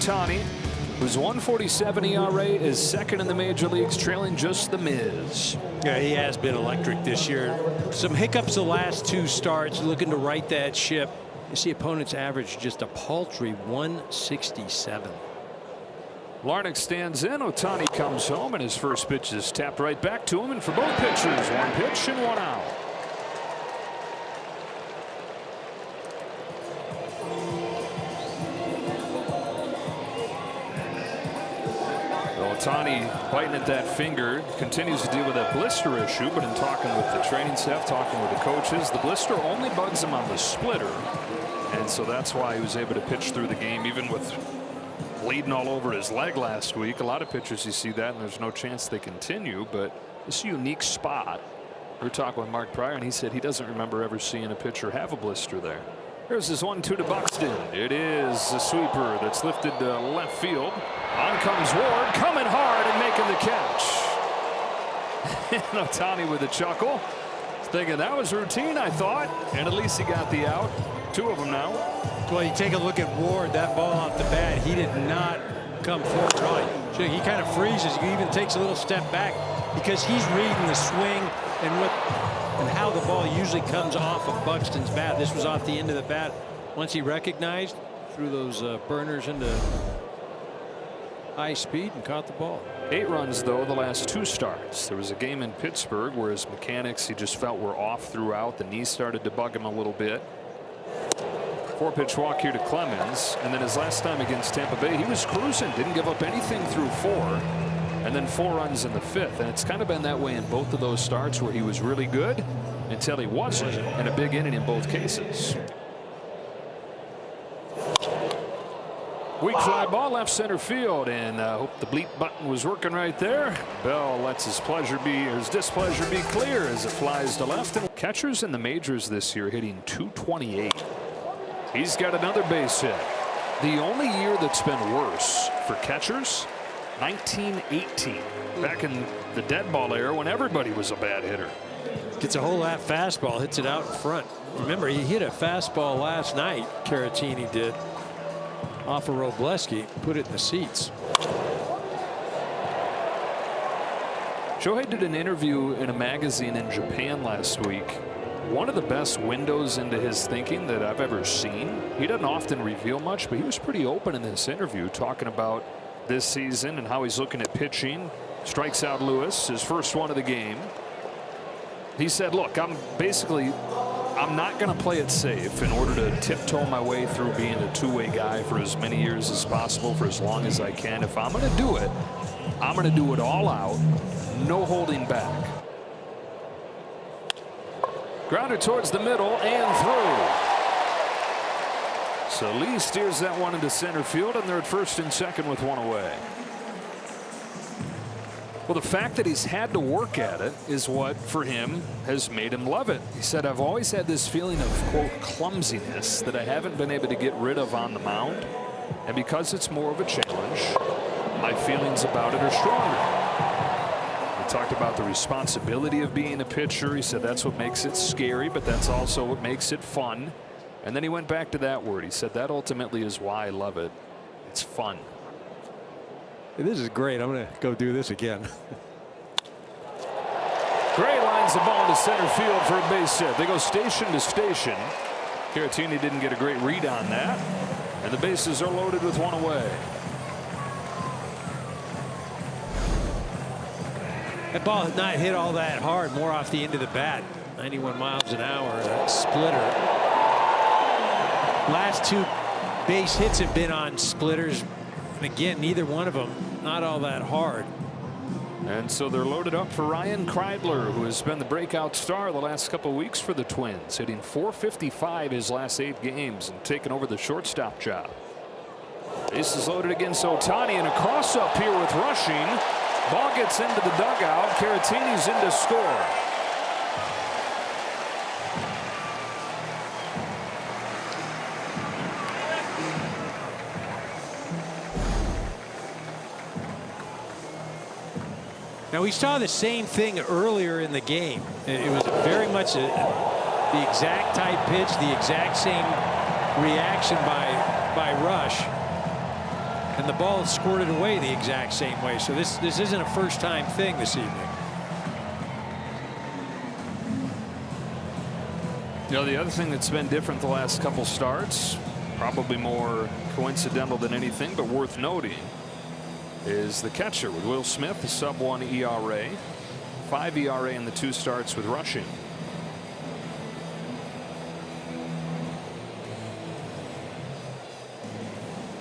Ohtani, whose 1.47 ERA is second in the major leagues, trailing just the Miz. Yeah, he has been electric this year. Some hiccups the last two starts, looking to right that ship. You see opponents average just a paltry 167. Larnach stands in. Ohtani comes home, and his first pitch is tapped right back to him. And for both pitchers, one pitch and one out. Ohtani biting at that finger, continues to deal with that blister issue, but in talking with the training staff, talking with the coaches, the blister only bugs him on the splitter, and so that's why he was able to pitch through the game, even with bleeding all over his leg last week. A lot of pitchers, you see that, and there's no chance they continue, but it's a unique spot. We were talking with Mark Pryor, and he said he doesn't remember ever seeing a pitcher have a blister there. Here's his 1-2 to Buxton. It is a sweeper that's lifted to left field. On comes Ward, coming hard and making the catch. And Ohtani with a chuckle, thinking that was routine, I thought. And at least he got the out. Two of them now. Well, you take a look at Ward, that ball off the bat, he did not come forward at all. He kind of freezes. He even takes a little step back because he's reading the swing and how the ball usually comes off of Buxton's bat. This was off the end of the bat. Once he recognized, threw those burners into high speed and caught the ball. 8 runs, though, the last 2 starts. There was a game in Pittsburgh where his mechanics, he just felt, were off throughout. The knee started to bug him a little bit. 4-pitch walk here to Clemens, and then his last time against Tampa Bay, he was cruising, didn't give up anything through 4, and then 4 runs in the 5th. And it's kind of been that way in both of those starts, where he was really good until he wasn't, and a big inning in both cases. Weak fly ball left center field, and hope the bleep button was working right there. Bell lets his displeasure be clear as it flies to left. And catchers in the majors this year hitting .228. He's got another base hit. The only year that's been worse for catchers, 1918, back in the dead ball era when everybody was a bad hitter. Gets a whole lot fastball, hits it out in front. Remember, he hit a fastball last night, Caratini did, off of Robleski, put it in the seats. Shohei did an interview in a magazine in Japan last week. One of the best windows into his thinking that I've ever seen. He doesn't often reveal much, but he was pretty open in this interview, talking about this season and how he's looking at pitching. Strikes out Lewis, his first one of the game. He said, look, I'm not going to play it safe in order to tiptoe my way through being a two-way guy for as many years as possible, for as long as I can. If I'm going to do it, I'm going to do it all out, no holding back. Grounder towards the middle and through. So Lee steers that one into center field, and they're at first and second with one away. Well, the fact that he's had to work at it is what, for him, has made him love it. He said, I've always had this feeling of, quote, clumsiness that I haven't been able to get rid of on the mound. And because it's more of a challenge, my feelings about it are stronger. He talked about the responsibility of being a pitcher. He said that's what makes it scary, but that's also what makes it fun. And then he went back to that word. He said that ultimately is why I love it. It's fun. This is great. I'm going to go do this again. Gray lines the ball to center field for a base hit. They go station to station. Caratini didn't get a great read on that. And the bases are loaded with one away. That ball has not hit all that hard, more off the end of the bat. 91 miles an hour, that splitter. Last 2 base hits have been on splitters. And again, neither one of them not all that hard. And so they're loaded up for Ryan Kreidler, who has been the breakout star the last couple of weeks for the Twins, hitting .455 his last 8 games and taking over the shortstop job. Bases loaded against Ohtani, and a cross up here with rushing. Ball gets into the dugout. Caratini's in to score. Now, we saw the same thing earlier in the game. It was very much the exact type pitch, the exact same reaction by Rush. And the ball squirted away the exact same way. So this isn't a first-time thing this evening. You know, the other thing that's been different the last couple starts, probably more coincidental than anything, but worth noting, is the catcher with Will Smith, the sub-1 ERA, 5 ERA in the 2 starts with rushing.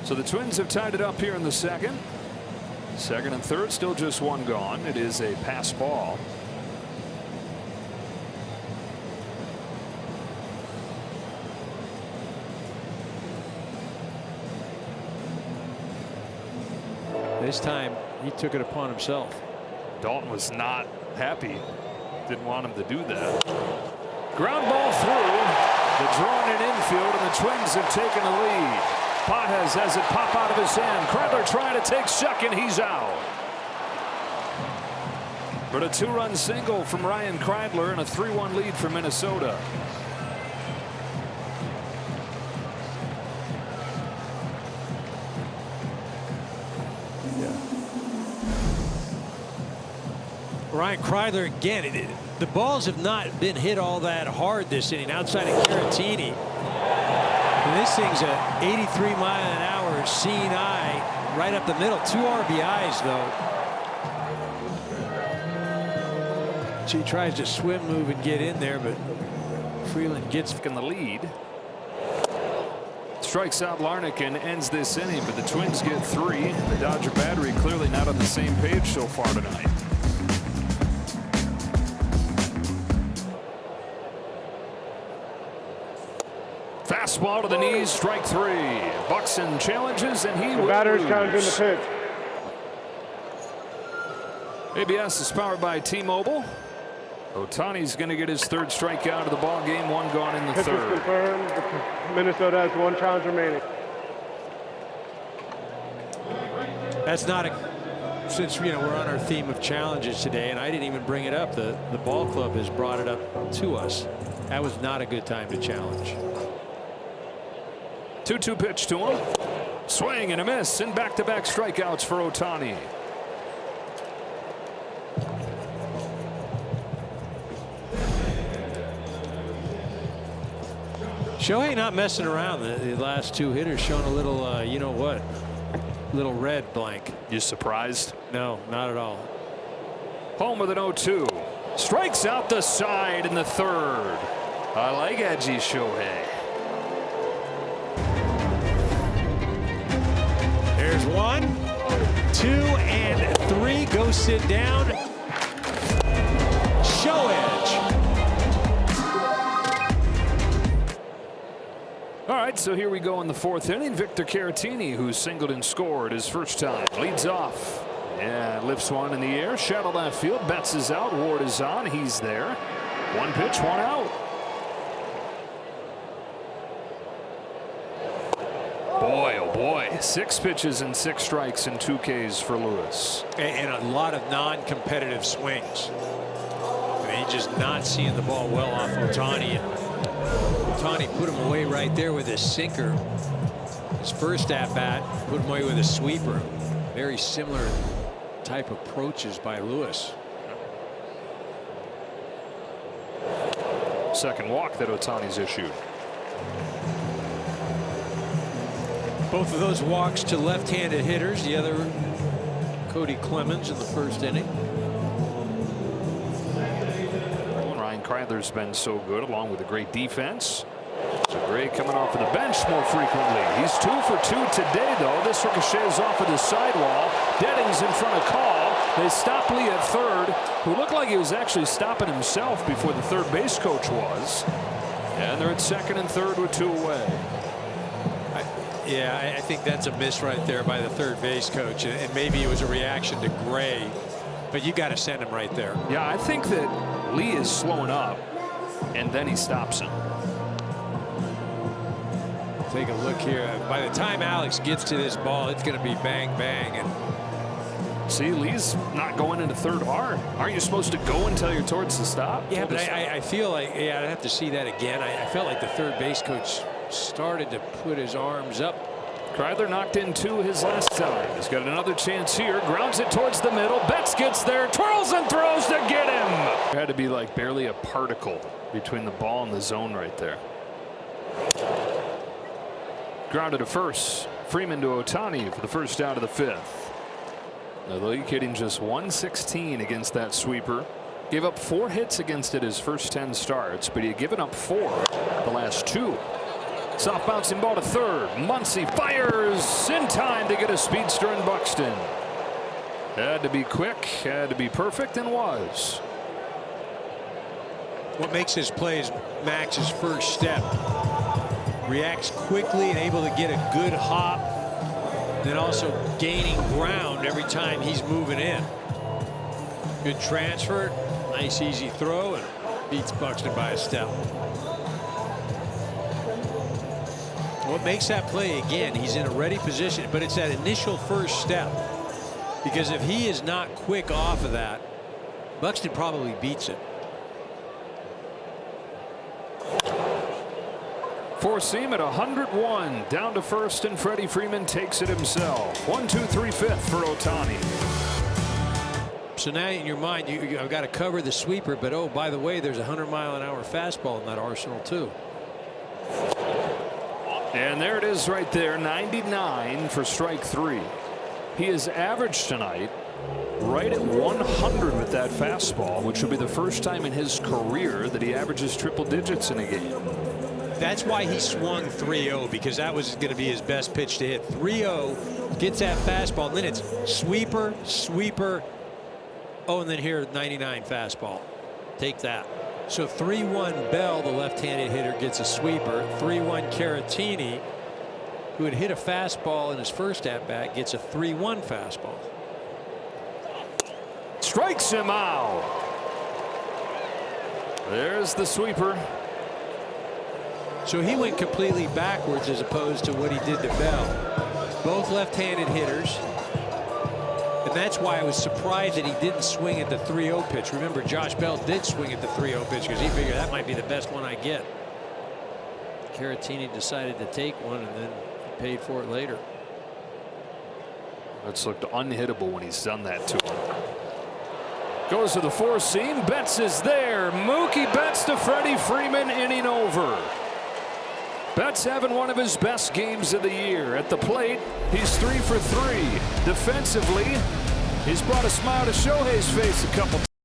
So the Twins have tied it up here in the second. Second and third, still just 1 gone. It is a pass ball. This time he took it upon himself. Dalton was not happy. Didn't want him to do that. Ground ball through. The drawn in infield, and the Twins have taken a lead. Pages has it pop out of his hand. Kreidler trying to take second. He's out. But a 2-run single from Ryan Kreidler and a 3-1 lead for Minnesota. Ryan Kreidler again. The balls have not been hit all that hard this inning outside of Caratini. And this thing's a 83-mile-an-hour seeing eye right up the middle. 2 RBIs though. She tries to swim move and get in there, but Freeland gets in the lead. Strikes out Larnach and ends this inning, but the Twins get 3. The Dodger battery clearly not on the same page so far tonight. Fastball to the knees, strike 3. Buxton challenges, and he will batter's lose. challenging the pitch. ABS is powered by T-Mobile. Ohtani's going to get his 3rd strikeout of the ball game. 1 gone in the Pitch is 3rd. confirmed. Minnesota has 1 challenge remaining. That's not a. Since we're on our theme of challenges today, and I didn't even bring it up. The ball club has brought it up to us. That was not a good time to challenge. 2-2 pitch to him. Swing and a miss, and back-to-back strikeouts for Ohtani. Shohei not messing around. The last 2 hitters showing a little, you know what, little red blank. You surprised? No, not at all. Home with an 0-2. Strikes out the side in the 3rd. I like edgy Shohei. There's 1, 2, and 3. Go sit down. Show edge. All right, so here we go in the 4th inning. Victor Caratini, who singled and scored his first time, leads off. Yeah, lifts 1 in the air. Shallow left field. Betts is out. Ward is on. He's there. 1 pitch, 1 out. Boy, oh boy. 6 pitches and 6 strikes and 2 Ks for Lewis. And a lot of non-competitive swings. And he's just not seeing the ball well off Ohtani. Ohtani put him away right there with his sinker. His first at-bat, put him away with a sweeper. Very similar type approaches by Lewis. Second walk that Ohtani's issued. Both of those walks to left-handed hitters. The other, Cody Clemens in the 1st inning. Ryan Kreidler's been so good, along with a great defense. So Gray coming off of the bench more frequently. He's 2 for 2 today, though. This ricochets off of the sidewall. Dedding's in front of Call. They stop Lee at 3rd, who looked like he was actually stopping himself before the 3rd base coach was. And they're at 2nd and 3rd with 2 away. Yeah, I think that's a miss right there by the 3rd base coach, and maybe it was a reaction to Gray, but you got to send him right there. Yeah, I think that Lee is slowing up, and then he stops him. Take a look here. By the time Alex gets to this ball, it's going to be bang, bang. And see, Lee's not going into 3rd hard. Aren't you supposed to go until you're towards the stop? Yeah, but I feel like, yeah, I'd have to see that again. I felt like the 3rd base coach started to put his arms up Kreidler knocked in 2 his last time. He's got another chance here. Grounds it towards the middle. Betts gets there, twirls and throws to get him. There had to be like barely a particle between the ball and the zone right there. Grounded to first. Freeman to Ohtani for the first out of the 5th. The league hitting just 116 against that sweeper. Gave up 4 hits against it his first 10 starts, but he had given up 4 the last 2. Soft bouncing ball to third. Muncy fires in time to get a speedster in Buxton. Had to be quick, had to be perfect, and was. What makes his play is Max's first step. Reacts quickly and able to get a good hop, then also gaining ground every time he's moving in. Good transfer, nice easy throw, and beats Buxton by a step. What makes that play, again, he's in a ready position, but it's that initial first step. Because if he is not quick off of that, Buxton probably beats it. Four seam at 101. Down to first, and Freddie Freeman takes it himself. 1-2-3 fifth for Ohtani. So now in your mind, I've got to cover the sweeper, but oh, by the way, there's a 100-mile-an-hour fastball in that arsenal too. And there it is right there, 99 for strike 3. He has averaged tonight right at 100 with that fastball, which will be the first time in his career that he averages triple digits in a game. That's why he swung 3-0, because that was going to be his best pitch to hit. 3-0, gets that fastball, and then it's sweeper, sweeper. Oh, and then here, 99 fastball. Take that. So 3-1 Bell, the left-handed hitter, gets a sweeper. 3-1 Caratini, who had hit a fastball in his first at-bat, gets a 3-1 fastball. Strikes him out. There's the sweeper. So he went completely backwards as opposed to what he did to Bell. Both left-handed hitters. And that's why I was surprised that he didn't swing at the 3-0 pitch. Remember, Josh Bell did swing at the 3-0 pitch because he figured that might be the best one I get. Caratini decided to take one, and then he paid for it later. That's looked unhittable when he's done that to him. Goes to the four seam. Betts is there. Mookie Betts to Freddie Freeman, inning over. Betts having one of his best games of the year. At the plate, he's 3 for 3. Defensively, he's brought a smile to Shohei's face a couple times.